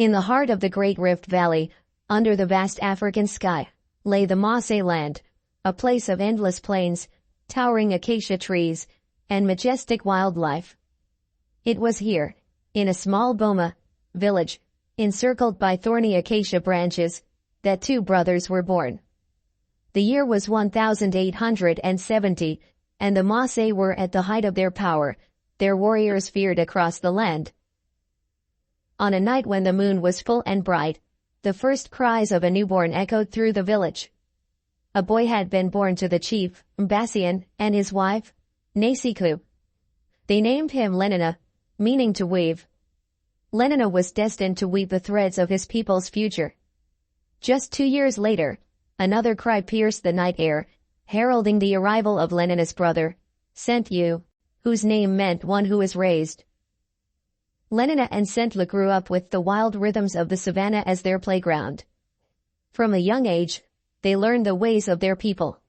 In the heart of the Great Rift Valley, under the vast African sky, lay the Maasai land, a place of endless plains, towering acacia trees, and majestic wildlife. It was here, in a small boma village, encircled by thorny acacia branches, that two brothers were born. The year was 1870, and the Maasai were at the height of their power, their warriors feared across the land. On a night when the moon was full and bright, the first cries of a newborn echoed through the village. A boy had been born to the chief, Mbasian, and his wife, Nasiku. They named him Lenana, meaning to weave. Lenana was destined to weave the threads of his people's future. Just 2 years later, another cry pierced the night air, heralding the arrival of Lenana's brother, Senteu, whose name meant one who is raised. Lenana and Senteu grew up with the wild rhythms of the savannah as their playground. From a young age, they learned the ways of their people.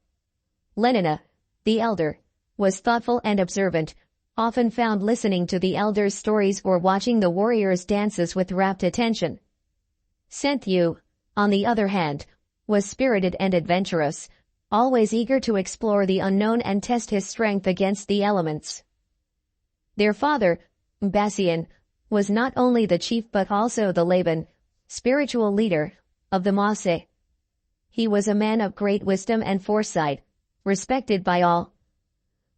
Lenana, the elder, was thoughtful and observant, often found listening to the elders' stories or watching the warriors' dances with rapt attention. Senteu, on the other hand, was spirited and adventurous, always eager to explore the unknown and test his strength against the elements. Their father, Mbasian, was not only the chief but also the Laban, spiritual leader, of the Maasai. He was a man of great wisdom and foresight, respected by all.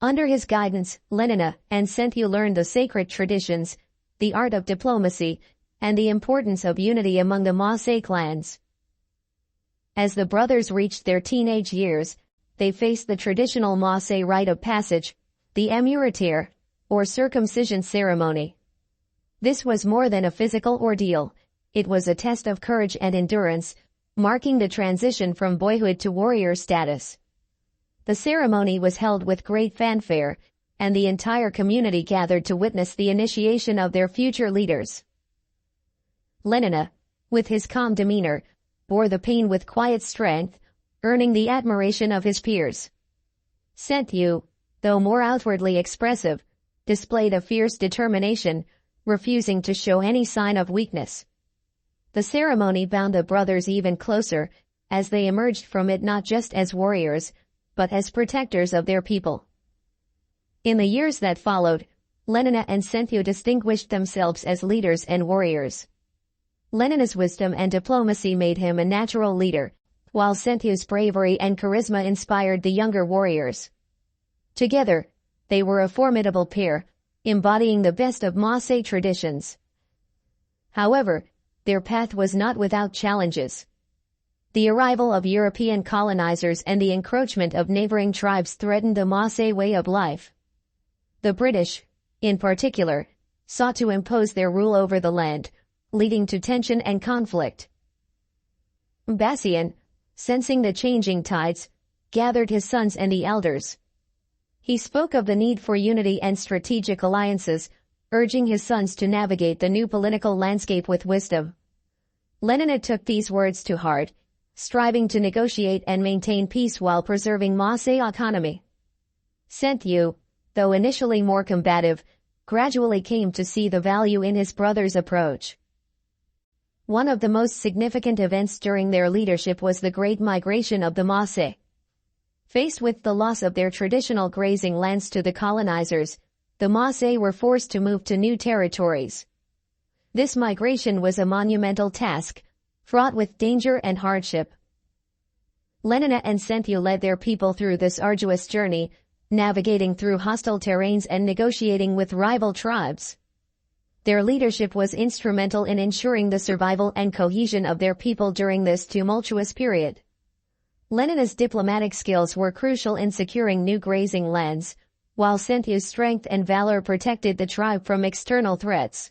Under his guidance, Lenana and Senteu learned the sacred traditions, the art of diplomacy, and the importance of unity among the Maasai clans. As the brothers reached their teenage years, they faced the traditional Maasai rite of passage, the amuratir, or circumcision ceremony. This was more than a physical ordeal, it was a test of courage and endurance, marking the transition from boyhood to warrior status. The ceremony was held with great fanfare, and the entire community gathered to witness the initiation of their future leaders. Lenana, with his calm demeanor, bore the pain with quiet strength, earning the admiration of his peers. Senteu, though more outwardly expressive, displayed a fierce determination, refusing to show any sign of weakness. The ceremony bound the brothers even closer, as they emerged from it not just as warriors, but as protectors of their people. In the years that followed, Lenana and Senteu distinguished themselves as leaders and warriors. Lenana's wisdom and diplomacy made him a natural leader, while Senteu's bravery and charisma inspired the younger warriors. Together, they were a formidable pair, embodying the best of Maasai traditions. However, their path was not without challenges. The arrival of European colonizers and the encroachment of neighboring tribes threatened the Maasai way of life. The British, in particular, sought to impose their rule over the land, leading to tension and conflict. Mbasian, sensing the changing tides, gathered his sons and the elders. He spoke of the need for unity and strategic alliances, urging his sons to navigate the new political landscape with wisdom. Lenana took these words to heart, striving to negotiate and maintain peace while preserving Maasai autonomy. Senteu, though initially more combative, gradually came to see the value in his brother's approach. One of the most significant events during their leadership was the Great Migration of the Maasai. Faced with the loss of their traditional grazing lands to the colonizers, the Maasai were forced to move to new territories. This migration was a monumental task, fraught with danger and hardship. Lenana and Senteu led their people through this arduous journey, navigating through hostile terrains and negotiating with rival tribes. Their leadership was instrumental in ensuring the survival and cohesion of their people during this tumultuous period. Lenana's diplomatic skills were crucial in securing new grazing lands, while Senteu's strength and valor protected the tribe from external threats.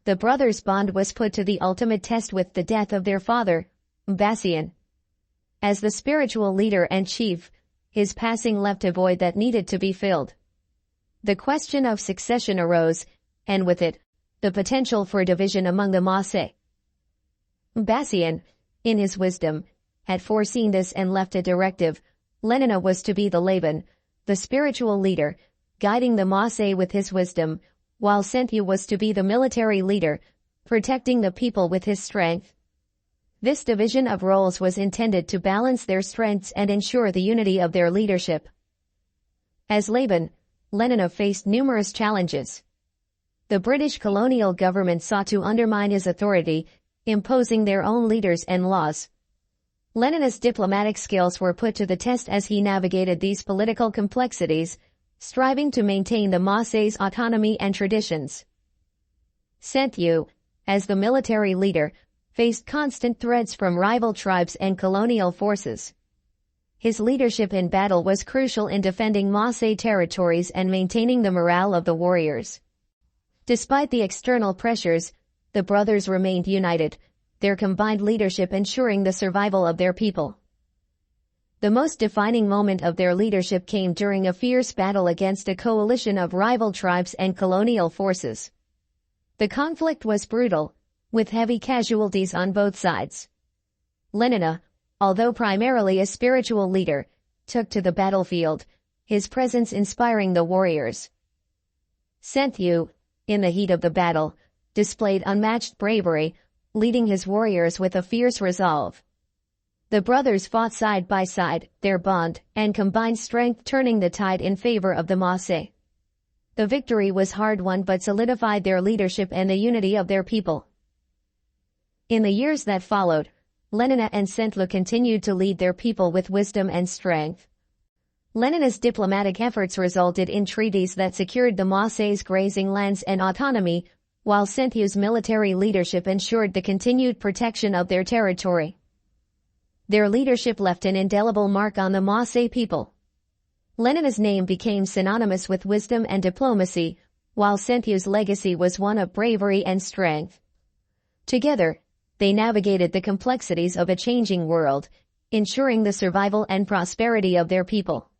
The brothers' bond was put to the ultimate test with the death of their father, Mbasian. As the spiritual leader and chief, his passing left a void that needed to be filled. The question of succession arose, and with it, the potential for division among the Maasai. Mbasian, in his wisdom, had foreseen this and left a directive. Lenana was to be the Laban, the spiritual leader, guiding the Maasai with his wisdom, while Senteu was to be the military leader, protecting the people with his strength. This division of roles was intended to balance their strengths and ensure the unity of their leadership. As Lenana faced numerous challenges. The British colonial government sought to undermine his authority, imposing their own leaders and laws. Lenana's diplomatic skills were put to the test as he navigated these political complexities, striving to maintain the Maasai's autonomy and traditions. Senteu, as the military leader, faced constant threats from rival tribes and colonial forces. His leadership in battle was crucial in defending Maasai territories and maintaining the morale of the warriors. Despite the external pressures, the brothers remained united, their combined leadership ensuring the survival of their people. The most defining moment of their leadership came during a fierce battle against a coalition of rival tribes and colonial forces. The conflict was brutal, with heavy casualties on both sides. Lenana, although primarily a spiritual leader, took to the battlefield, his presence inspiring the warriors. Senteu, in the heat of the battle, displayed unmatched bravery, leading his warriors with a fierce resolve. The brothers fought side by side, their bond and combined strength turning the tide in favor of the Maasai. The victory was hard-won but solidified their leadership and the unity of their people. In the years that followed, Lenana and Senteu continued to lead their people with wisdom and strength. Lenana's diplomatic efforts resulted in treaties that secured the Maasai's grazing lands and autonomy, while Senteu's military leadership ensured the continued protection of their territory. Their leadership left an indelible mark on the Maasai people. Lenana's name became synonymous with wisdom and diplomacy, while Senteu's legacy was one of bravery and strength. Together, they navigated the complexities of a changing world, ensuring the survival and prosperity of their people.